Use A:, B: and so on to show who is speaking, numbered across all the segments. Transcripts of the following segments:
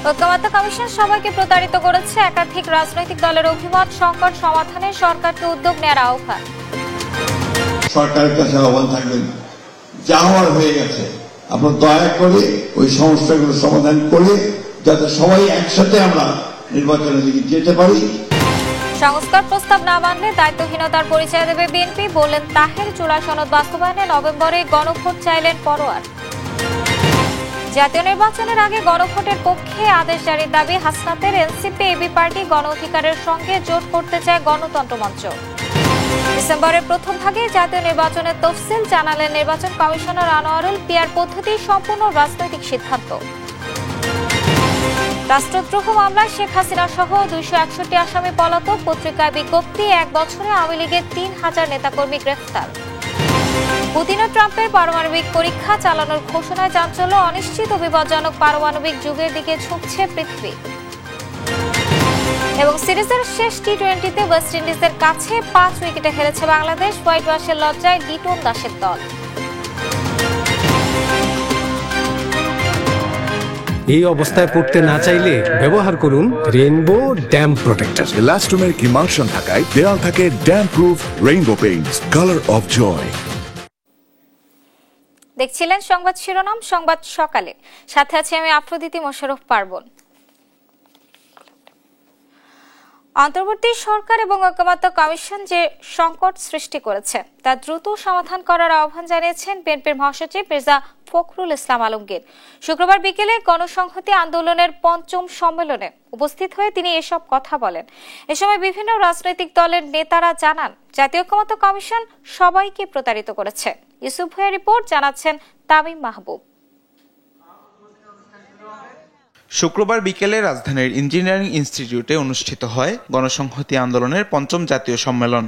A: ঐক্যমত্য কমিশন সবাইকে প্রতারিত করেছে, একাধিক রাজনৈতিক দলের অভিমত, সংকট সমাধানে সরকারকে উদ্যোগ নেওয়ার আহ্বান।
B: সরকারের কাছে আহ্বান থাকবেন, যা হওয়ার হয়ে গেছে আপনার দয়া করে ওই সমস্যাগুলো সমাধান করে যাতে সবাই একসাথে আমরা নির্বাচনের দিকে যেতে পারি।
A: সংস্কার প্রস্তাব না মানলে দায়িত্বহীনতার পরিচয় দেবে বিএনপি, বললেন তাহের। জুলাই সনদ বাস্তবায়নে নভেম্বরে গণভোট চাইলেন পরোয়ার। জাতীয় নির্বাচনের আগে গণভোটের পক্ষে আদেশ জারির দাবি হাসনাতের। এনসিপি এবি পার্টি গণ অধিকারের সঙ্গে জোট করতে চায় গণতন্ত্র মঞ্চ। ডিসেম্বরের প্রথম ভাগে জাতীয় নির্বাচনের তফসিল জানালেন নির্বাচন কমিশনার আনোয়ারুল। পিআর পদ্ধতি সম্পূর্ণ রাজনৈতিক সিদ্ধান্ত। রাষ্ট্রদ্রোহ মামলায় শেখ হাসিনা সহ 261 আসামি পলাতক, পত্রিকায় বিজ্ঞপ্তি। 1 বছরে আওয়ামী লীগের 3000 নেতাকর্মী গ্রেফতার। পুতিন ও ট্রাম্পের পারমাণবিক পরীক্ষা চালানোর ঘোষণায় চাঞ্চল্য, অনিশ্চিত ও বিপজ্জনক পারমাণবিক যুগের দিকে ঝুঁকছে পৃথিবী। এবং সিরিজের শেষ টি-20তে ওয়েস্ট ইন্ডিজের কাছে 5 উইকেটে হেরেছে বাংলাদেশ। হোয়াইট ওয়াশের লজ্জায় লিটন দাসের দল।
C: এই অবস্থায় পড়তে না চাইলে ব্যবহার করুন rainbow damp protector.
D: Elastomer emulsion থাকায় দেয়াল থাকে damp proof rainbow paints, colour of joy.
A: দেখছিলেন সংবাদ শিরোনাম, সংবাদ সকালে, সাথে আছে আমি আফ্রোদিতি মোশাররফ পার্বণ। অন্তর্বর্তী সরকার এবং ঐক্যমত্য কমিশন যে সংকট সৃষ্টি করেছে তা দ্রুত সমাধান করার আহ্বান জানিয়েছেন বিএনপির মহাসচিব মির্জা ফখরুল ইসলাম আলমগীর। শুক্রবার বিকেলে গণসংহতি আন্দোলনের ৫ম সম্মেলনে উপস্থিত হয়ে তিনি এসব কথা বলেন। এ সময় বিভিন্ন রাজনৈতিক দলের নেতারা জানান, জাতীয় ঐক্যমত্য কমিশন সবাইকে প্রতারিত করেছে। ইউসুফ ভাইয়ের রিপোর্ট, জানাচ্ছেন তামিম মাহবুব।
E: শুক্রবার বিকেলে রাজধানীর ইঞ্জিনিয়ারিং ইনস্টিটিউটে অনুষ্ঠিত হয় গণসংহতি আন্দোলনের ৫ম জাতীয় সম্মেলন।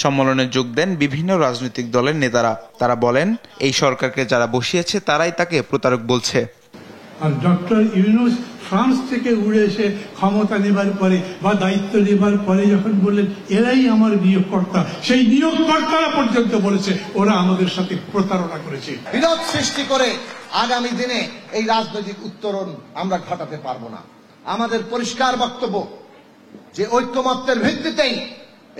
E: সম্মেলনে যোগ দেন বিভিন্ন রাজনৈতিক দলের নেতারা। তারা বলেন, এই সরকারকে যারা বসিয়েছে তারাই তাকে প্রতারক বলছে।
F: আর ডক্টর ইউনূস ফ্রান্স থেকে উড়ে এসে ক্ষমতা নেবার পরে বা দায়িত্ব নেবার পরে যখন বললেন এরাই আমার নিয়োগকর্তা, সেই নিয়োগকর্তারা পর্যন্ত বলেছে ওরা আমাদের সাথে প্রতারণা করেছে।
G: বিরোধ সৃষ্টি করে আগামী দিনে এই রাজনৈতিক উত্তরণ আমরা ঘটাতে পারবো না। আমাদের পরিষ্কার বক্তব্য যে ঐক্যমত্যের ভিত্তিতেই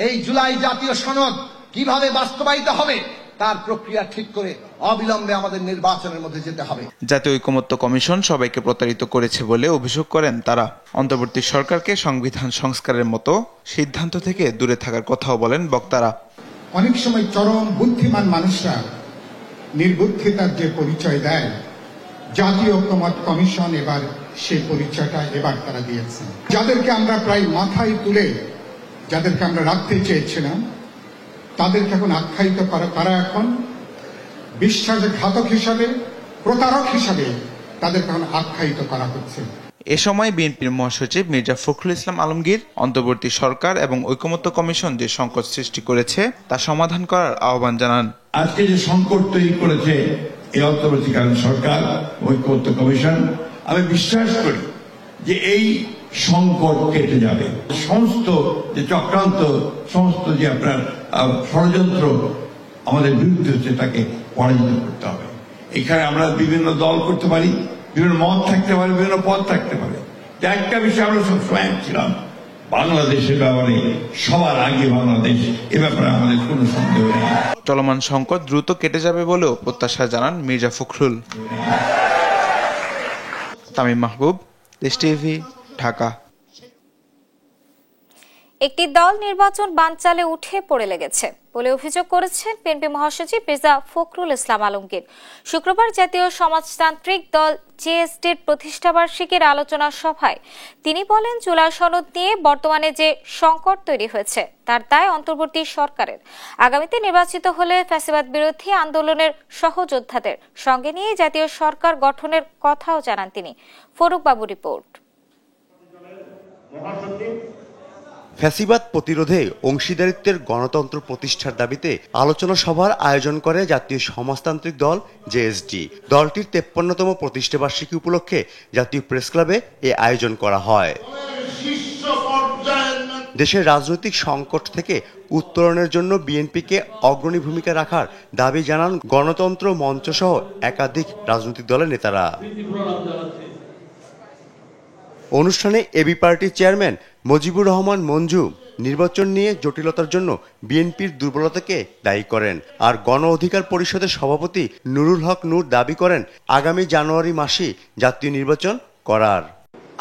G: এই জুলাই জাতীয় সনদ কিভাবে বাস্তবায়িত হবে তার প্রক্রিয়া ঠিক করে অবিলম্বে আমাদের নির্বাচনের মধ্যে যেতে হবে।
E: জাতীয় ঐক্যমত্য কমিশন সবাইকে প্রতারিত করেছে বলে অভিযোগ করেন তারা। অন্তর্বর্তী সরকারকে সংবিধান সংস্কারের মতো সিদ্ধান্ত থেকে দূরে থাকার কথাও বলেন বক্তারা।
H: অনেক সময় চরম বুদ্ধিমান মানুষরা নির্বুদ্ধিতার যে পরিচয় দেয়, জাতীয় ঐক্যমত্য কমিশন এবার সেই পরিচয়টা তারা দিয়েছে। যাদেরকে আমরা প্রায় মাথায় তুলে যাদেরকে আমরা রাখতে চেয়েছিলাম তাদেরকে এখন আখ্যায়িত করা, তারা এখন বিশ্বাসঘাতক হিসাবে, প্রতারক হিসাবে তাদেরকে এখন আখ্যায়িত করা হচ্ছে।
E: এ সময় বিএনপির মহাসচিব মির্জা ফখরুল ইসলাম আলমগীর অন্তর্বর্তী সরকার এবং ঐক্যমত্য কমিশন যে সংকট সৃষ্টি করেছে তা সমাধান করার আহ্বান জানান।
B: আজকে যে সংকট তৈরি করেছে এই অন্তর্বর্তীকালীন সরকার, ঐক্যমত্য কমিশন, আমি বিশ্বাস করি যে এই সংকট কেটে যাবে। সমস্ত যে চক্রান্ত, সমস্ত যে আপনার ষড়যন্ত্র আমাদের বিরুদ্ধে হচ্ছে তাকে পরাজিত করতে হবে। এখানে আমরা বিভিন্ন দল করতে পারি, বিভিন্ন মত থাকতে পারে, বিভিন্ন পথ থাকতে পারে। একটা বিষয় আমরা সবসময় ছিলাম, বাংলাদেশের ব্যাপারে সবার আগে বাংলাদেশ, এ ব্যাপারে আমাদের কোনো সন্দেহ নেই।
E: চলমান সংকট দ্রুত কেটে যাবে বলেও প্রত্যাশা জানান মির্জা ফখরুল। তামিম মাহবুব, দেশ টিভি, ঢাকা।
A: একটি দল নির্বাচন বানচালে উঠে পড়ে লেগেছে বলে অভিযোগ করেছেন বিএনপি মহাসচিব মির্জা ফখরুল ইসলাম আলমগীর। শুক্রবার জাতীয় সমাজতান্ত্রিক দল জেএসডির প্রতিষ্ঠাবার্ষিকীর আলোচনা সভায় তিনি বলেন, জুলাই সনদ নিয়ে বর্তমানে যে সংকট তৈরি হয়েছে তার দায় অন্তর্বর্তী সরকারের। আগামীতে নির্বাচিত হলে ফ্যাসিবাদ বিরোধী আন্দোলনের সহযোদ্ধাদের সঙ্গে নিয়ে জাতীয় সরকার গঠনের কথাও জানান তিনি। ফরুক বাবু রিপোর্ট।
I: ফ্যাসিবাদ প্রতিরোধে অংশীদারিত্বের গণতন্ত্র প্রতিষ্ঠার দাবিতে আলোচনা সভার আয়োজন করে জাতীয় সমাজতান্ত্রিক দল জেএসডি। দলটির 53তম প্রতিষ্ঠাবার্ষিকী উপলক্ষে জাতীয় প্রেস ক্লাবে এ আয়োজন করা হয়। দেশের রাজনৈতিক সংকট থেকে উত্তরণের জন্য বিএনপিকে অগ্রণী ভূমিকা রাখার দাবি জানান গণতন্ত্র মঞ্চ সহ একাধিক রাজনৈতিক দলের নেতারা। অনুষ্ঠানে এবি পার্টির চেয়ারম্যান মুজিবুর রহমান মঞ্জু নির্বাচন নিয়ে জটিলতার জন্য বিএনপির দুর্বলতাকে দায়ী করেন। আর গণ অধিকার পরিষদের সভাপতি নুরুল হক নূর দাবি করেন আগামী জানুয়ারি মাসে জাতীয় নির্বাচন করার।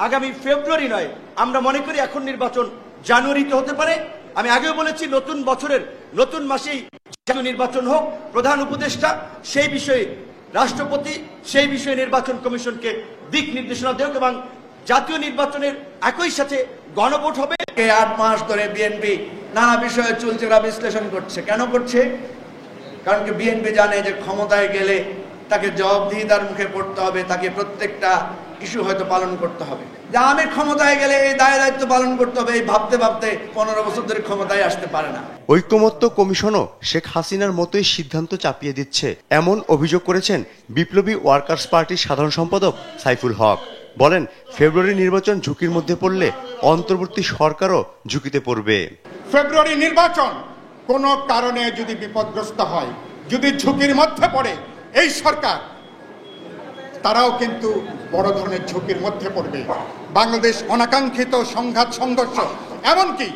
J: আগামী ফেব্রুয়ারি নয়, আমরা মনে করি এখন নির্বাচন জানুয়ারিতে হতে পারে। আমি আগেও বলেছি নতুন বছরের নতুন মাসেই জাতীয় নির্বাচন হোক। প্রধান উপদেষ্টা সেই বিষয়ে, রাষ্ট্রপতি সেই বিষয়ে নির্বাচন কমিশনকে দিক নির্দেশনা দেওক এবং জাতীয় নির্বাচনের একই সাথে গণভোট হবে। 8 মাস ধরে বিএনপি নানা বিষয়ে চুলচেরা বিশ্লেষণ করছে। কেন করছে? কারণ কি বিএনপি জানে যে ক্ষমতায় গেলে তাকে জবাবদিহিতার মুখে পড়তে হবে, তাকে প্রত্যেকটা ইস্যু হয়তো পালন করতে হবে। যে আমি ক্ষমতায় গেলে এই দায় দায়িত্ব পালন করতে হবে, এই ভাবতে ভাবতে 15 বছর ধরে ক্ষমতায় আসতে পারে না।
I: ঐক্যমত্য কমিশনও শেখ হাসিনার মতোই সিদ্ধান্ত চাপিয়ে দিচ্ছে, এমন অভিযোগ করেছেন বিপ্লবী ওয়ার্কার্স পার্টির সাধারণ সম্পাদক সাইফুল হক। বলেন ফেব্রুয়ারি নির্বাচন ঝুঁকির মধ্যে পড়লে অন্তর্বর্তী সরকারও ঝুঁকিতে পড়বে।
H: ফেব্রুয়ারি নির্বাচন কোনো কারণে যদি বিপদগ্রস্ত হয়, যদি ঝুঁকির মধ্যে পড়ে এই সরকার, তারাও কিন্তু বড় ধরনের ঝুঁকির মধ্যে পড়বে। বাংলাদেশ অনাকাঙ্ক্ষিত সংঘাত সংঘর্ষ, এমনকি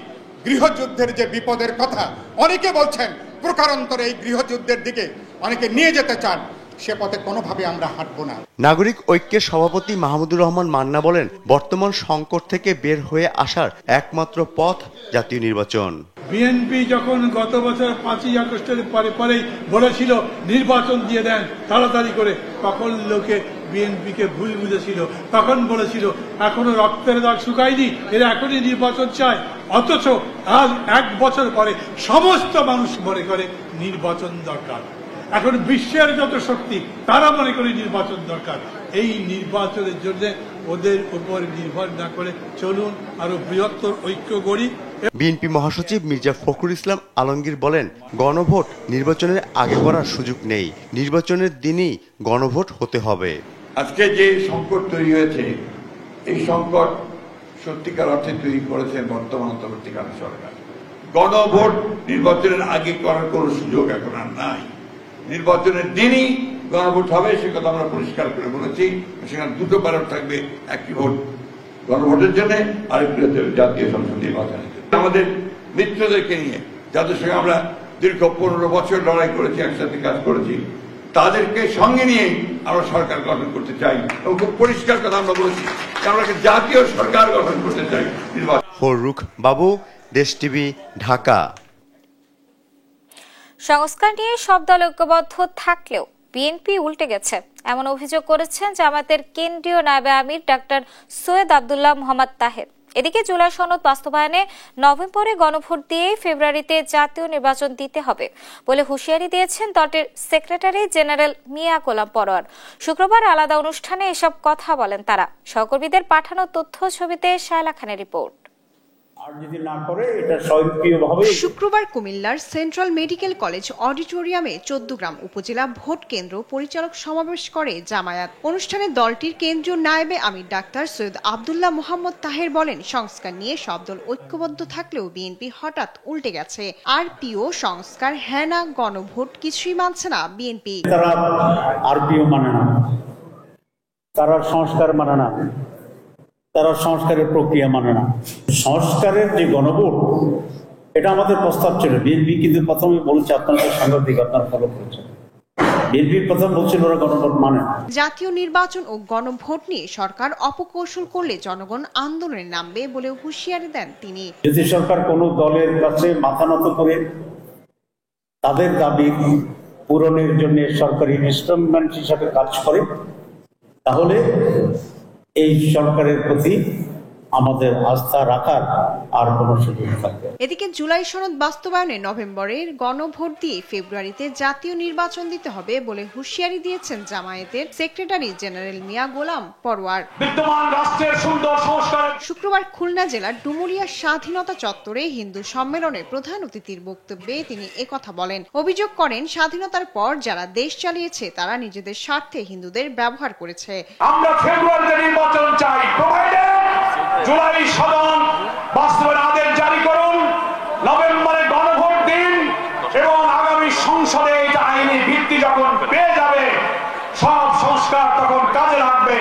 H: গৃহযুদ্ধের যে বিপদের কথা অনেকে বলছেন, প্রকারান্তরে এই গৃহযুদ্ধের দিকে অনেকে নিয়ে যেতে চান, সে পথে কোনোভাবে আমরা হাঁটবো না।
I: নাগরিক ঐক্যের সভাপতি মাহমুদুর রহমান মান্না বলেন বর্তমান সংকট থেকে বের হয়ে আসার একমাত্র পথ জাতীয় নির্বাচন।
F: বিএনপি যখন গত বছর 5ই আগস্টের পরেই বলেছিল নির্বাচন দিয়ে দেন তাড়াতাড়ি করে, তখন লোকে বিএনপিকে ভুল বুঝেছিল। তখন বলেছিল এখনো রক্তের দাগ শুকায়নি, এরা এখনই নির্বাচন চায়। অথচ আজ 1 বছর পরে সমস্ত মানুষ মনে করে নির্বাচন দরকার। এখন বিশ্বের যত শক্তি তারা মনে করে নির্বাচন দরকার। এই নির্বাচনের জন্য ওদের উপর নির্ভর না করে চলুন আরো বৃহত্তর ঐক্য গড়ি।
I: বিএনপি মহাসচিব মির্জা ফখরুল ইসলাম আলমগীর বলেন গণভোট নির্বাচনের আগে করার সুযোগ নেই, নির্বাচনের দিনই গণভোট হতে হবে।
B: আজকে যে সংকট তৈরি হয়েছে, এই সংকট সত্যিকার অর্থে তৈরি করেছেন বর্তমান অন্তর্বর্তীকালীন সরকার। গণভোট নির্বাচনের আগে করার কোনো সুযোগ এখন আর নাই। নির্বাচনের দিনই গণভোট হবে, সে কথা আমরা পরিষ্কার করে বলেছি। সেখানে 2টো ব্যালট থাকবে, একটি ভোট গণভোটের জন্য, আরেকটি হচ্ছে জাতীয় সংসদ নির্বাচনের জন্য। আমাদের মিত্রদেরকে নিয়ে, যাদের সঙ্গে আমরা দীর্ঘ 15 বছর লড়াই করেছি, একসাথে কাজ করেছি, তাদেরকে সঙ্গে নিয়ে আমরা সরকার গঠন করতে চাই। এবং খুব পরিষ্কার কথা আমরা বলেছি, আমরা জাতীয় সরকার গঠন করতে চাই।
I: ফররুখ বাবু, দেশ টিভি, ঢাকা।
A: সংস্কার নিয়ে সব দল ঐক্যবদ্ধ থাকলেও বিএনপি উল্টে গেছে, এমন অভিযোগ করেছেন জামায়াতের কেন্দ্রীয় নায়েবে আমির ডাক্তার সৈয়দ আব্দুল্লাহ মোহাম্মদ তাহের। এদিকে জুলাই সনদ বাস্তবায়নে নভেম্বরে গণভোট দিয়ে ফেব্রুয়ারিতে জাতীয় নির্বাচন দিতে হবে বলে হুঁশিয়ারি দিয়েছেন দলটির সেক্রেটারি জেনারেল মিয়া গোলাম পরোয়ার। শুক্রবার আলাদা অনুষ্ঠানে এসব কথা বলেন তারা। সহকর্মীদের পাঠানো তথ্য ছবিতে শায়লা খানের রিপোর্ট।
K: শুক্রবার কুমিল্লার সেন্ট্রাল মেডিকেল কলেজ অডিটোরিয়ামে 14গ্রাম উপজেলা ভোট কেন্দ্র পরিচালক সমাবেশ করে জামায়াত। অনুষ্ঠানে দলটির কেন্দ্রীয় নায়েবে আমির ডাক্তার সৈয়দ আব্দুল্লাহ মোহাম্মদ তাহের বলেন সংস্কার নিয়ে সব দল ঐক্যবদ্ধ থাকলেও বিএনপি হঠাৎ উল্টে গেছে। আরপিও সংস্কার হ্যাঁ না, গণভোট কিছুই মানছে না বিএনপি।
L: তারা আরপিও মানে না, তারা সংস্কার মানে না, তারা সংস্কারের প্রক্রিয়া মানে না। সংস্কারের যে গণভোট, এটা আমাদের প্রস্তাব ছিল। বিএনপি কিন্তু প্রথমে বলছে আপনারা সাংবাদিক, আপনারা ফলো করেছেন। বিএনপি প্রথম বলছিল ওরা গণভোট মানে না।
K: জাতীয় নির্বাচন ও গণভোট নিয়ে সরকার অপকৌশল করলে জনগণ আন্দোলনে নামবে বলে হুঁশিয়ারি দেন তিনি।
L: যদি সরকার কোনো দলের কাছে মাথা নত করে তাদের দাবি পূরণের জন্য সরকারি ইনস্ট্রুমেন্ট হিসাবে কাজ করে, তাহলে এই সরকারের প্রতি আমাদের আস্থা রাখার আর কোনো সুযোগ থাকবে।
K: এদিকে জুলাই সনদ বাস্তবায়নে নভেম্বরের গণভোট দিয়ে ফেব্রুয়ারিতে জাতীয় নির্বাচন দিতে হবে বলে হুঁশিয়ারি দিয়েছেন জামায়াতের সেক্রেটারি জেনারেল মিয়া গোলাম পরোয়ার। শুক্রবার খুলনা জেলার ডুমুরিয়া স্বাধীনতা চত্বরে হিন্দু সম্মেলনে প্রধান অতিথির বক্তব্যে তিনি একথা বলেন। অভিযোগ করেন স্বাধীনতার পর যারা দেশ চালিয়েছে তারা নিজেদের স্বার্থে হিন্দুদের ব্যবহার করেছে।
M: আমরা ফেব্রুয়ারিতে নির্বাচন চাই। জুলাই সদন বাস্তবায়ন আদেশ জারি করুন, নভেম্বরে গণভোট দিন এবং আগামী সংসদে এটা আইনি ভিত্তি যখন পেয়ে যাবে, সব সংস্কার তখন কাজে লাগবে,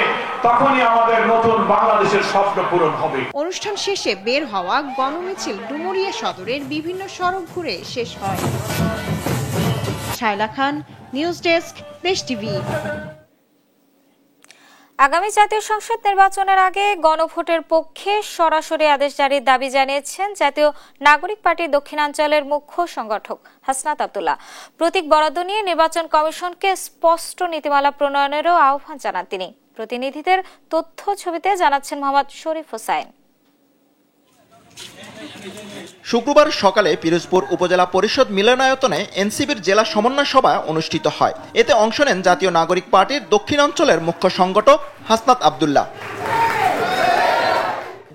M: তখনই আমাদের নতুন বাংলাদেশের স্বপ্ন পূরণ হবে।
K: অনুষ্ঠান শেষে বের হওয়া গণমিছিল ডুমুরিয়া সদরের বিভিন্ন সড়ক ঘুরে শেষ হয়। শায়লা খান, নিউজ ডেস্ক, দেশ টিভি।
A: আগামী জাতীয় সংসদ নির্বাচনের আগে গণভোটের পক্ষে সরাসরি আদেশ জারির দাবি জানিয়েছেন জাতীয় নাগরিক পার্টির দক্ষিণাঞ্চলের মুখ্য সংগঠক হাসনাত আব্দুল্লাহ। প্রতীক বরাদ্দ নিয়ে নির্বাচন কমিশনকে স্পষ্ট নীতিমালা প্রণয়নেরও আহ্বান জানান তিনি। প্রতিনিধিদের তথ্য ছবিতে জানাচ্ছেন মোহাম্মদ শরীফ হোসাইন।
N: শুক্রবার সকালে পিরোজপুর উপজেলা পরিষদ মিলনায়তনে এনসিপির জেলা সমন্বয় সভা অনুষ্ঠিত হয়। এতে অংশ নেন জাতীয় নাগরিক পার্টির দক্ষিণাঞ্চলের মুখ্য সংগঠক হাসনাত আব্দুল্লাহ।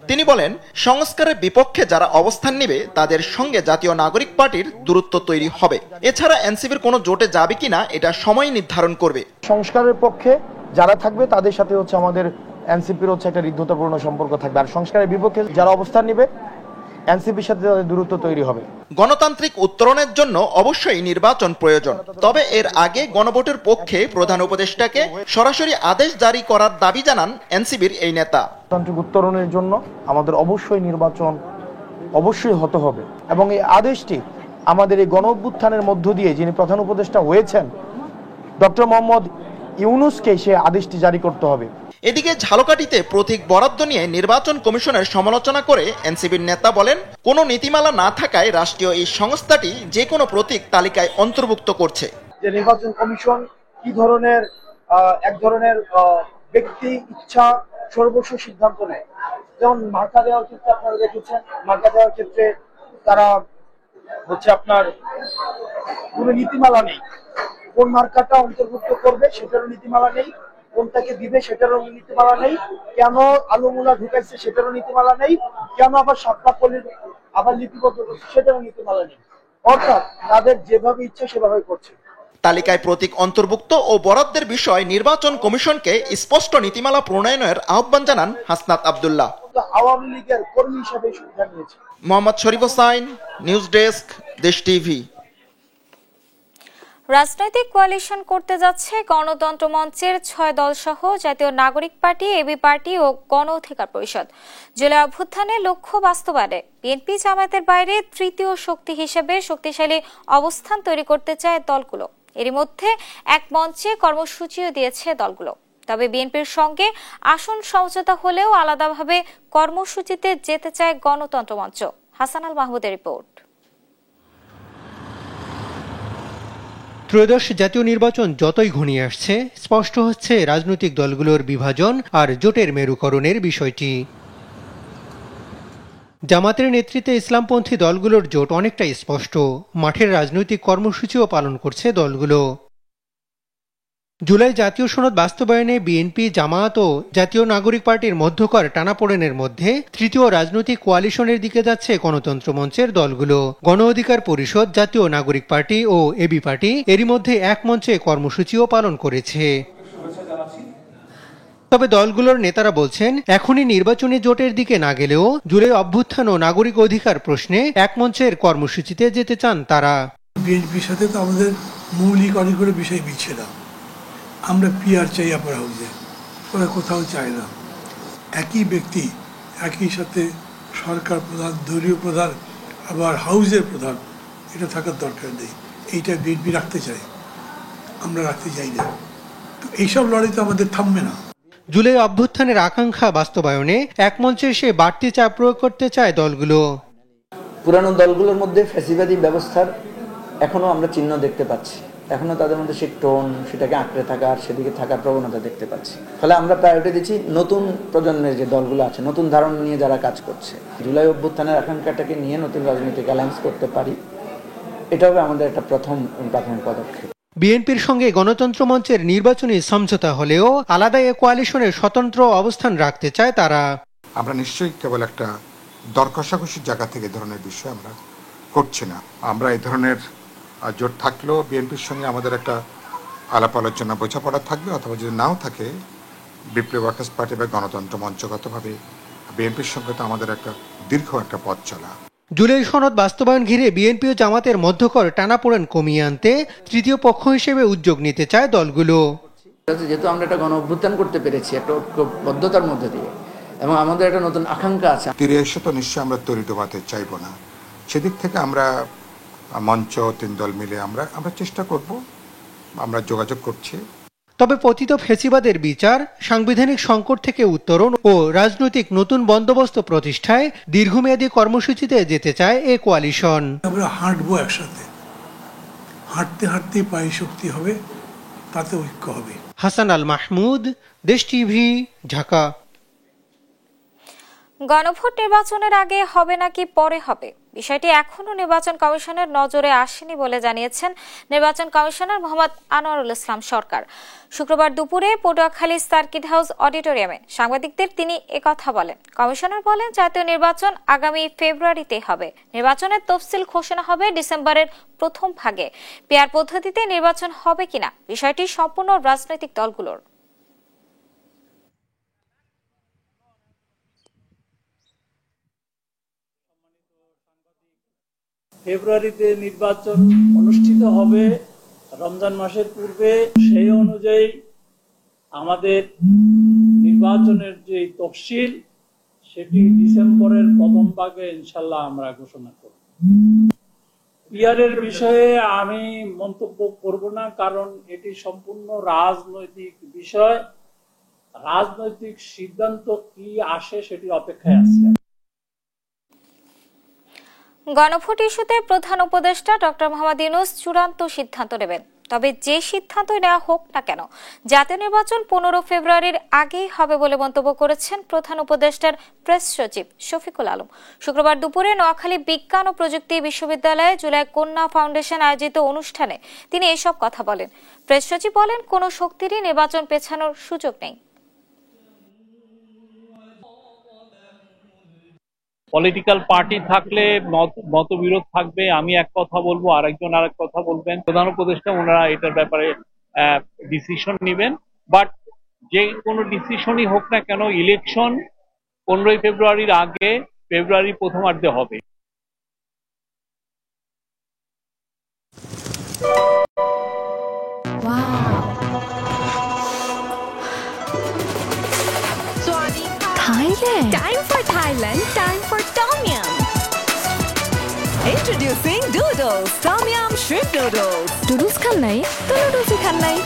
N: তিনি বলেন, সংস্কারের বিপক্ষে যারা অবস্থান নেবে তাদের সঙ্গে জাতীয় নাগরিক পার্টির দূরত্ব তৈরি হবে। এছাড়া এনসিপির কোনো জোটে যাবে কিনা এটা সময় নির্ধারণ করবে।
O: সংস্কারের পক্ষে যারা থাকবে তাদের সাথে আমাদের এনসিপির একটা হৃদ্যতাপূর্ণ সম্পর্ক থাকবে, আর সংস্কারের বিপক্ষে যারা অবস্থান নেবে এনসিপির সাথে তাদের দূরত্ব তৈরি হবে।
N: গণতান্ত্রিক উত্তরণের জন্য অবশ্যই নির্বাচন প্রয়োজন, তবে এর আগে গণভোটের পক্ষে প্রধান উপদেষ্টাকে সরাসরি আদেশ জারি করার দাবি জানান এনসিপির এই নেতা।
O: গণতান্ত্রিক উত্তরণের জন্য আমাদের অবশ্যই নির্বাচন অবশ্যই হতে হবে, এবং এই আদেশটি আমাদের এই গণ অভ্যুত্থানের মধ্য দিয়ে যিনি প্রধান উপদেষ্টা হয়েছেন ডক্টর মোহাম্মদ ইউনূসকে সে আদেশটি জারি করতে হবে।
N: এদিকে ঝালকাঠিতে প্রতীক বরাদ্দ নিয়ে নির্বাচন কমিশনের সমালোচনা করে এনসিপির নেতা বলেন, কোনো নীতিমালা না থাকায় রাষ্ট্রীয় এই সংস্থাটি যে কোনো প্রতীক তালিকায় অন্তর্ভুক্ত করছে।
O: যে নির্বাচন কমিশন কি ধরনের এক ধরনের ব্যক্তি ইচ্ছা সর্বস্ব সিদ্ধান্ত নেয়, যেমন মার্কা দেওয়ার ক্ষেত্রে আপনারা দেখেছেন, মার্কা দেওয়ার ক্ষেত্রে তারা আপনার কোনো নীতিমালা নেই, কোন মার্কাটা অন্তর্ভুক্ত করবে সেটারও নীতিমালা নেই, কোনটাকে দিবে সেটারও নীতিমালা নেই, কেন আলুমুলা ঢুকাইছে সেটারও নীতিমালা নেই, কেন আবার সাতটাপল্লির আবার লিপিবদ্ধ করছে সেটারও নীতিমালা নেই। অর্থাৎ তাদের যেভাবে ইচ্ছা সেভাবে করছে।
N: তালিকায় প্রতীক অন্তর্ভুক্ত ও বরাদ্দের বিষয় নির্বাচন কমিশনকে স্পষ্ট নীতিমালা প্রণয়নের আহ্বান জানান হাসনাত আব্দুল্লাহ।
O: আওয়ামী লীগের কর্মী হিসেবে সুবিধা নিয়েছে।
N: মোহাম্মদ শরীফ হোসাইন, নিউজ ডেস্ক, দেশ টিভি।
A: রাজনৈতিক কোয়ালিশন করতে যাচ্ছে গণতন্ত্র মঞ্চের 6 দল সহ জাতীয় নাগরিক পার্টি, এবি পার্টি ও গণ অধিকার পরিষদ। জুলাই অভ্যুত্থানের লক্ষ্য বাস্তবায়নে বিএনপি জামায়াতের বাইরে তৃতীয় শক্তি হিসেবে শক্তিশালী অবস্থান তৈরি করতে চায় দলগুলো। এরই মধ্যে এক মঞ্চে কর্মসূচিও দিয়েছে দলগুলো। তবে বিএনপির সঙ্গে আসন সমঝোতা হলেও আলাদাভাবে কর্মসূচিতে যেতে চায় গণতন্ত্র মঞ্চ। হাসান আল মাহমুদের রিপোর্ট।
P: ত্রয়োদশ জাতীয় নির্বাচন যতই ঘনিয়ে আসছে, স্পষ্ট হচ্ছে রাজনৈতিক দলগুলোর বিভাজন আর জোটের মেরুকরণের বিষয়টি। জামাতের নেতৃত্বে ইসলামপন্থী দলগুলোর জোট অনেকটাই স্পষ্ট, মাঠের রাজনৈতিক কর্মসূচিও পালন করছে দলগুলো। জুলাই জাতীয় সনদ বাস্তবায়নে বিএনপি, জামায়াত ও জাতীয় নাগরিক পার্টির মধ্যকার টানাপোড়েনের মধ্যে তৃতীয় রাজনৈতিক কোয়ালিশনের দিকে যাচ্ছে গণতন্ত্র মঞ্চের দলগুলো। গণ অধিকার পরিষদ, জাতীয় নাগরিক পার্টি ও এবি পার্টি এরই মধ্যে এক মঞ্চে কর্মসূচিও পালন করেছে। তবে দলগুলোর নেতারা বলছেন, এখনই নির্বাচনী জোটের দিকে না গেলেও জুলাই অভ্যুত্থান ও নাগরিক অধিকার প্রশ্নে এক মঞ্চের কর্মসূচিতে যেতে চান তারা।
F: বিএনপির সাথে তো আমাদের মৌলিক অনেকগুলো বিষয় মিলছে না। আমরা পিআর চাই আপার হাউসে, ওরা কোথাও চায় না। একই ব্যক্তি একই সাথে সরকার প্রধান, দলীয় প্রধান, আবার হাউসের প্রধান, এটা থাকার দরকার নেই। এইটা বিএনপি রাখতে চায়, আমরা রাখতে চাই না। তো এইসব লড়াই তো আমাদের থামবে না।
P: জুলাই অভ্যুত্থানের আকাঙ্ক্ষা বাস্তবায়নে এক মঞ্চে এসে বাড়তি চাপ প্রয়োগ করতে চায় দলগুলো।
Q: পুরানো দলগুলোর মধ্যে ফ্যাসিবাদী ব্যবস্থার এখনো আমরা চিহ্ন দেখতে পাচ্ছি, এখনো তাদের মধ্যে সেই টোন, সেটাকে আঁকড়ে থাকার, সেদিকে থাকার প্রবণতা দেখতে পাচ্ছি। ফলে আমরা প্রায়োরিটি দিচ্ছি নতুন প্রজন্মের যে দলগুলো আছে, নতুন ধারণা নিয়ে যারা কাজ করছে, জুলাই অভ্যুত্থানের আকাঙ্ক্ষাটাকে নিয়ে নতুন রাজনৈতিক অ্যালায়েন্স করতে পারি, এটা হবে আমাদের একটা প্রাথমিক পদক্ষেপ।
P: বিএনপির সঙ্গে গণতন্ত্র মঞ্চের নির্বাচনী সমঝোতা হলেও আলাদা এ কোয়ালিশনের স্বতন্ত্র অবস্থান রাখতে চায় তারা।
H: আমরা নিশ্চয়ই কেবল একটা দর কষাকষির জায়গা থেকে ধরনের বিষয় আমরা করছি না। আমরা এই ধরনের জোট থাকলেও বিএনপির সঙ্গে আমাদের একটা আলাপ আলোচনা বোঝাপড়া থাকবে, অথবা যদি নাও থাকে বিপ্লবী ওয়ার্কার্স পার্টি বা গণতন্ত্র মঞ্চগতভাবে বিএনপির সঙ্গে তো আমাদের একটা দীর্ঘ একটা পথ চলা।
P: জুলাই সনদ বাস্তবায়ন ঘিরে বিএনপি ও জামাতের মধ্যকার টানাপোড়েন কমিয়ে আনতে তৃতীয় পক্ষ হিসেবে উদ্যোগ নিতে চায় দলগুলো।
Q: যেহেতু আমরা একটা গণ অভ্যুত্থান করতে পেরেছি একটা ঐক্যবদ্ধতার মধ্যে দিয়ে, এবং আমাদের একটা নতুন আকাঙ্ক্ষা আছে,
H: তীরে এসে তো নিশ্চয়ই আমরা তরিত বাতে চাইবো না। সেদিক থেকে আমরা মঞ্চ 3 দল মিলে আমরা চেষ্টা করব, আমরা যোগাযোগ করছি।
P: তবে পতিত ফ্যাসিবাদের বিচার, সাংবিধানিক সংকট থেকে উত্তরণ ও রাজনৈতিক নতুন বন্দোবস্ত প্রতিষ্ঠায় দীর্ঘমেয়াদী কর্মসূচিতে যেতে চায় এই কোয়ালিশন।
F: আমরা হাঁটবো একসাথে, হাঁটতে হাঁটতে পায়ে শক্তি হবে, তাতে ঐক্য হবে।
P: হাসান আল মাহমুদ, দেশ টিভি, ঢাকা।
A: গণভোট নির্বাচনের আগে হবে নাকি পরে হবে, বিষয়টি এখনও নির্বাচন কমিশনের নজরে আসেনি বলে জানিয়েছেন নির্বাচন কমিশনার মোহাম্মদ আনোয়ারুল ইসলাম সরকার। শুক্রবার দুপুরে পটুয়াখালী সার্কিট হাউস অডিটোরিয়ামে সাংবাদিকদের তিনি একথা বলেন। কমিশনার বলেন, জাতীয় নির্বাচন আগামী ফেব্রুয়ারিতে হবে। নির্বাচনের তফসিল ঘোষণা হবে ডিসেম্বরের প্রথম ভাগে। পিআর পদ্ধতিতে নির্বাচন হবে কিনা বিষয়টি সম্পূর্ণ রাজনৈতিক দলগুলোর।
L: ফেব্রুয়ারিতে নির্বাচন অনুষ্ঠিত হবে রমজান মাসের পূর্বে। সেই অনুযায়ী আমাদের নির্বাচনের যে তফসিল সেটি ডিসেম্বরের প্রথম ভাগে ইনশাল্লাহ আমরা ঘোষণা করব। পিআরের বিষয়ে আমি মন্তব্য করব না, কারণ এটি সম্পূর্ণ রাজনৈতিক বিষয়। রাজনৈতিক সিদ্ধান্ত কি আসে সেটি অপেক্ষায় আছে।
A: গণভোট ইস্যুতে প্রধান উপদেষ্টা ডক্টর মোহাম্মদ ইউনূস চূড়ান্ত সিদ্ধান্ত নেবেন। তবে যে সিদ্ধান্ত নেওয়া হোক না কেন, জাতীয় নির্বাচন 15 ফেব্রুয়ারির আগেই হবে বলে মন্তব্য করেছেন প্রধান উপদেষ্টার প্রেস সচিব শফিকুল আলম। শুক্রবার দুপুরে নোয়াখালী বিজ্ঞান ও প্রযুক্তি বিশ্ববিদ্যালয়ে জুলাই কন্যা ফাউন্ডেশন আয়োজিত অনুষ্ঠানে তিনি এসব কথা বলেন। প্রেস সচিব বলেন, কোনো শক্তিরই নির্বাচন পেছানোর সুযোগ নেই।
L: পলিটিক্যাল পার্টি থাকলে মতবিরোধ থাকবে, আমি এক কথা বলবো, আরেকজন আরেক কথা বলবেন। প্রধান উপদেষ্টা ওনারা এটার ব্যাপারে ডিসিশন নেবেন। বাট যে কোনো ডিসিশনই হোক না কেন, ইলেকশন 15 ফেব্রুয়ারির আগে ফেব্রুয়ারি প্রথমার্ধে হবে।
R: Thailand. Time for Thailand. Time for Tom Yum. Introducing Doodles. Tom Yum Shrimp Doodles. Doodles খান নাই তো নুডলস খান নাই।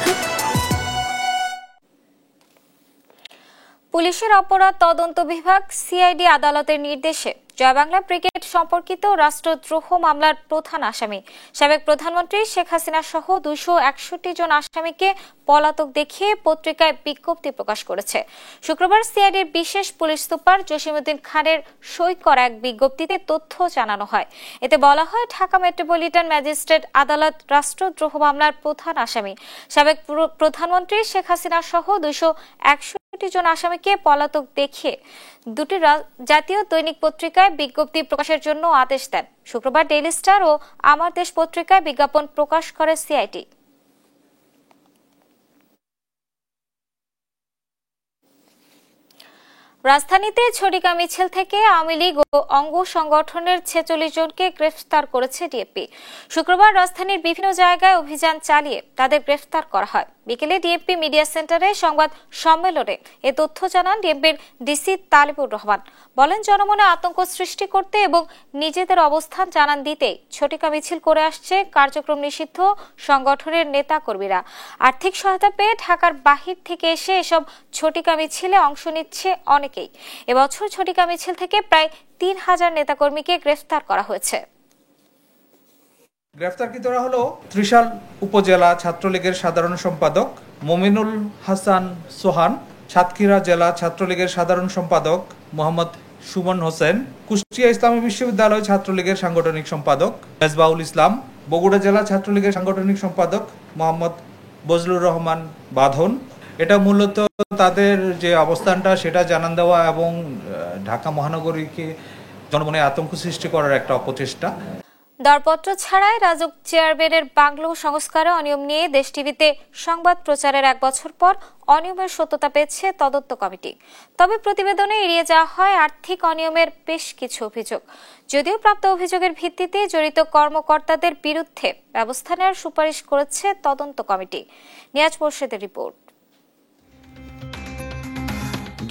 A: পুলিশের অপরাধ তদন্ত বিভাগ সিআইডি আদালতের নির্দেশে জয় বাংলা ব্রিগেড সম্পর্কিত রাষ্ট্রদ্রোহ মামলার প্রধান আসামি সাবেক প্রধানমন্ত্রী শেখ হাসিনা সহ 261 জন আসামিকে পলাতক দেখিয়ে পত্রিকায় বিজ্ঞপ্তি প্রকাশ করেছে। শুক্রবার সিআইডির বিশেষ পুলিশ সুপার জসিমউদ্দিন খানের সই করা এক বিজ্ঞপ্তিতে তথ্য জানানো হয়। এতে বলা হয়, ঢাকা মেট্রোপলিটন ম্যাজিস্ট্রেট আদালত রাষ্ট্রদ্রোহ মামলার প্রধান আসামি সাবেক প্রধানমন্ত্রী শেখ হাসিনা সহ 261 জন আসামিকে পলাতক দেখিয়ে দুটি জাতীয় দৈনিক পত্রিকায় বিজ্ঞপ্তি প্রকাশের জন্য আদেশ দেন। শুক্রবার ডেইলি স্টার ও আমার দেশ পত্রিকায় বিজ্ঞাপন প্রকাশ করে সিআইডি। রাজধানীতে ঝটিকা মিছিল থেকে আওয়ামী লীগ ও অঙ্গ সংগঠনের 46 জনকে গ্রেফতার করেছে ডিএমপি। শুক্রবার রাজধানীর বিভিন্ন জায়গায় অভিযান চালিয়ে তাদের গ্রেফতার করা হয়। বিকেলে ডিএমপি মিডিয়া সেন্টারে সংবাদ সম্মেলনে এ তথ্য জানান ডিএমপির ডিসি তালিবুর রহমান। বলেন, জনমনে আতঙ্ক সৃষ্টি করতে এবং নিজেদের অবস্থান জানান দিতে ঝটিকা মিছিল করে আসছে কার্যক্রম নিষিদ্ধ সংগঠনের নেতা কর্মীরা। আর্থিক সহায়তা পেয়ে ঢাকার বাহির থেকে এসে এসব ঝটিকা মিছিলে অংশ নিচ্ছে অনেকেই। এবছর ঝটিকা মিছিল থেকে প্রায় 3000 নেতাকর্মীকে গ্রেফতার করা হয়েছে।
S: গ্রেফতারকৃতরা হলো ত্রিশাল উপজেলা ছাত্রলীগের সাধারণ সম্পাদক মমিনুল হাসান সোহান, সাতক্ষীরা জেলা ছাত্রলীগের সাধারণ সম্পাদক মোহাম্মদ সুমন হোসেন, কুষ্টিয়া ইসলামী বিশ্ববিদ্যালয় ছাত্রলীগের সাংগঠনিক সম্পাদক মেজবাউল ইসলাম, বগুড়া জেলা ছাত্রলীগের সাংগঠনিক সম্পাদক মোহাম্মদ বজলুর রহমান বাঁধন। এটা মূলত তাদের যে অবস্থানটা সেটা জানান দেওয়া এবং ঢাকা মহানগরীকে জনমনে আতঙ্ক সৃষ্টি করার একটা অপচেষ্টা।
A: দরপত্র ছাড়াই রাজউক চেয়ারম্যানের বাংলো সংস্কারে অনিয়ম নিয়ে দেশ টিভিতে সংবাদ প্রচারের 1 বছর পর অনিয়মের সত্যতা পেয়েছে তদন্ত কমিটি। তবে প্রতিবেদনে এড়িয়ে যাওয়া হয় আর্থিক অনিয়মের বেশ কিছু অভিযোগ। যদিও প্রাপ্ত অভিযোগের ভিত্তিতে জড়িত কর্মকর্তাদের বিরুদ্ধে ব্যবস্থা নেওয়ার সুপারিশ করেছে তদন্ত কমিটি। নিয়াজ মোর্শেদের রিপোর্ট।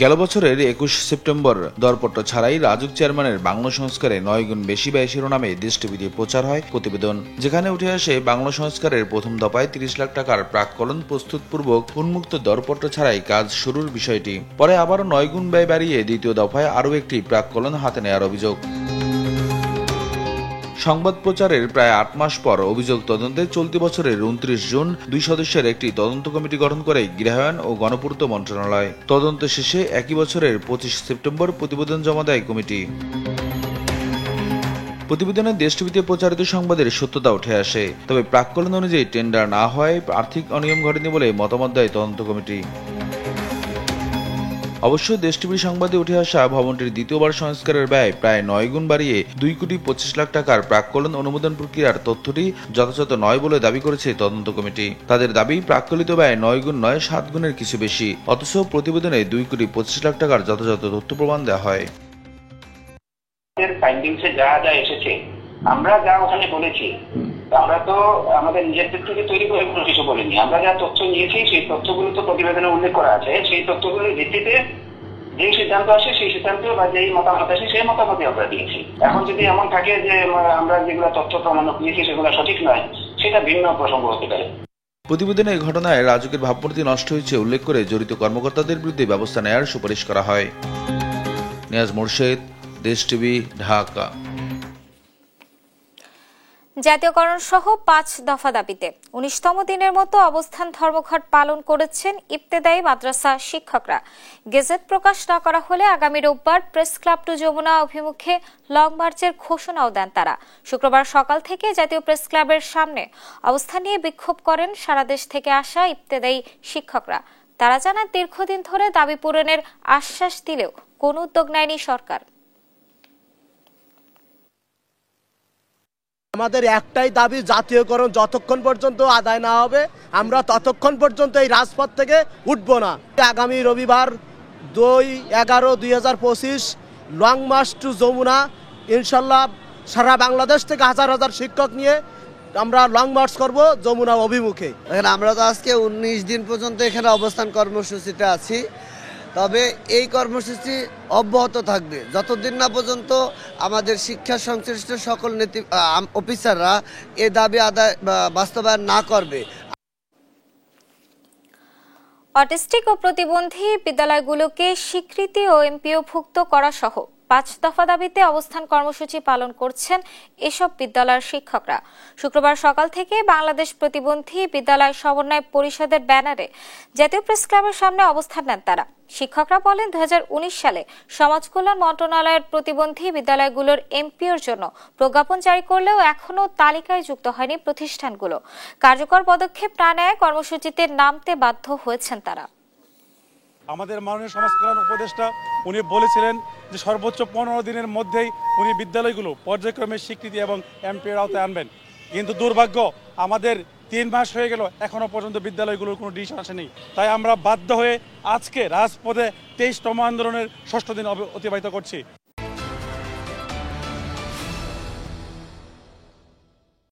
E: গেল বছরের 21 সেপ্টেম্বর দরপত্র ছাড়াই রাজউক চেয়ারম্যানের বাংলো সংস্কারে 9 গুণ বেশি ব্যয় শিরোনামে দেশ টিভিতে প্রচার হয় প্রতিবেদন, যেখানে উঠে আসে বাংলো সংস্কারের প্রথম দফায় 30 লাখ টাকার প্রাক্কলন প্রস্তুতপূর্বক উন্মুক্ত দরপত্র ছাড়াই কাজ শুরুর বিষয়টি। পরে আবারও 9 গুণ ব্যয় বাড়িয়ে দ্বিতীয় দফায় আরও একটি প্রাক্কলন হাতে নেওয়ার অভিযোগ। সংবাদ প্রচারের প্রায় 8 মাস পর অভিযোগ তদন্তে চলতি বছরের 29 জুন 2 সদস্যের একটি তদন্ত কমিটি গঠন করে গৃহায়ন ও গণপূর্ত মন্ত্রণালয়। তদন্ত শেষে একই বছরের 25 সেপ্টেম্বর প্রতিবেদন জমা দেয় কমিটি। প্রতিবেদনে দেশ টিভিতে প্রচারিত সংবাদের সত্যতা উঠে আসে, তবে প্রাক্কলন অনুযায়ী টেন্ডার না হওয়ায় আর্থিক অনিয়ম ঘটেনি বলে মতামত দেয় তদন্ত কমিটি। অবশ্য দেশ টিভি সংবাদে উঠে আসা ভবনটির দ্বিতীয়বার সংস্কারের ব্যয় প্রায় 9 গুণ বাড়িয়ে 2,25 লাখ টাকার প্রাক্কলন অনুমোদন প্রক্রিয়ার তথ্যটি যথাযথ নয় বলে দাবি করেছে তদন্ত কমিটি। তাদের দাবি প্রাক্কলিত ব্যয় 9 গুণ নয় 7 গুণের কিছু বেশি, অথচ প্রতিবেদনে 2,25 লাখ টাকার যথাযথ তথ্য প্রমাণ দেওয়া হয়।
T: যা যা এসেছে আমরা যা ওখানে বলেছি, আমরা তো আমাদের নিজেদের থেকে তৈরি করে কোনো কিছু বলিনি। আমরা যা তথ্য নিয়েছি সেই তথ্যগুলো তো প্রতিবেদনে উল্লেখ করা আছে। সেই তথ্যগুলোর ভিত্তিতে যে সিদ্ধান্ত আসে সেই সিদ্ধান্ত বা যেই মতামত আসে সেই মতামতই আমরা দিয়েছি। এখন যদি এমন থাকে যে আমরা যেগুলো তথ্য প্রমাণ নিয়েছি সেগুলো সঠিক নয়, সেটা ভিন্ন প্রসঙ্গ হতে পারে।
E: প্রতিবেদনে এই ঘটনায় রাজউকের ভাবমূর্তি নষ্ট হয়েছে উল্লেখ করে জড়িত কর্মকর্তাদের বিরুদ্ধে ব্যবস্থা নেওয়ার সুপারিশ করা হয়। নিয়াজ মোর্শেদ, দেশ টিভি, ঢাকা।
A: জাতীয়করণ সহ 5 দফা দাবিতে 19তম দিনের মতো অবস্থান ধর্মঘট পালন করেছেন ইবতেদায়ী মাদ্রাসা শিক্ষকরা। গেজেট প্রকাশ না করা হলে আগামী রোববার প্রেস ক্লাব টু যমুনা অভিমুখে লং মার্চের ঘোষণাও দেন তারা। শুক্রবার সকাল থেকে জাতীয় প্রেস ক্লাবের সামনে অবস্থান নিয়ে বিক্ষোভ করেন সারা দেশ থেকে আসা ইবতেদায়ী শিক্ষকরা। তারা জানান দীর্ঘদিন ধরে দাবি পূরণের আশ্বাস দিলেও কোনো উদ্যোগ নেয়নি সরকার।
U: আমাদের একটাই দাবি, জাতীয়করণ যতক্ষণ পর্যন্ত আদায় না হবে আমরা ততক্ষণ পর্যন্ত এই রাজপথ থেকে উঠব না। আগামী রবিবার 2/11/2025 লং মার্চ টু যমুনা, ইনশাল্লাহ সারা বাংলাদেশ থেকে হাজার হাজার শিক্ষক নিয়ে আমরা লং মার্চ করব যমুনা অভিমুখে।
V: আমরা তো আজকে 19 দিন পর্যন্ত এখানে অবস্থান কর্মসূচিতে আছি, তবে এই কর্মসূচি অব্যাহত থাকবে যতদিন না পর্যন্ত আমাদের শিক্ষা সংশ্লিষ্ট সকল অফিসাররা এ দাবি আদায় বাস্তবায়ন না করবে।
A: অটিস্টিক ও প্রতিবন্ধী বিদ্যালয়গুলোকে স্বীকৃতি ও এমপিওভুক্ত করা সহ 5 দফা দাবিতে অবস্থান কর্মসূচি পালন করছেন এসব বিদ্যালয়ের শিক্ষকরা। শুক্রবার সকাল থেকে বাংলাদেশ প্রতিবন্ধী বিদ্যালয় সমন্বয় পরিষদের ব্যানারে জাতীয় প্রেস ক্লাবের সামনে অবস্থান নেন তারা। শিক্ষকরা বলেন 2019 সালে সমাজ কল্যাণ মন্ত্রণালয়ের প্রতিবন্ধী বিদ্যালয়গুলোর এমপিওর জন্য প্রজ্ঞাপন জারি করলেও এখনো তালিকায় যুক্ত হয়নি প্রতিষ্ঠানগুলো। কার্যকর পদক্ষেপ না নেয় কর্মসূচিতে নামতে বাধ্য হয়েছেন তারা।
W: আমাদের মাননীয় সমাজ কল্যাণ উপদেষ্টা উনি বলেছিলেন যে সর্বোচ্চ 15 দিনের মধ্যেই উনি বিদ্যালয়গুলো পর্যায়ক্রমে স্বীকৃতি এবং এমপিওর আওতায় আনবেন, কিন্তু দুর্ভাগ্য আমাদের 3 মাস হয়ে গেল এখনো পর্যন্ত বিদ্যালয়গুলোর কোনো ডিসিশন আসেনি। তাই আমরা বাধ্য হয়ে আজকে রাজপথে 23তম আন্দোলনের 6ষ্ঠ দিন অতিবাহিত করছি।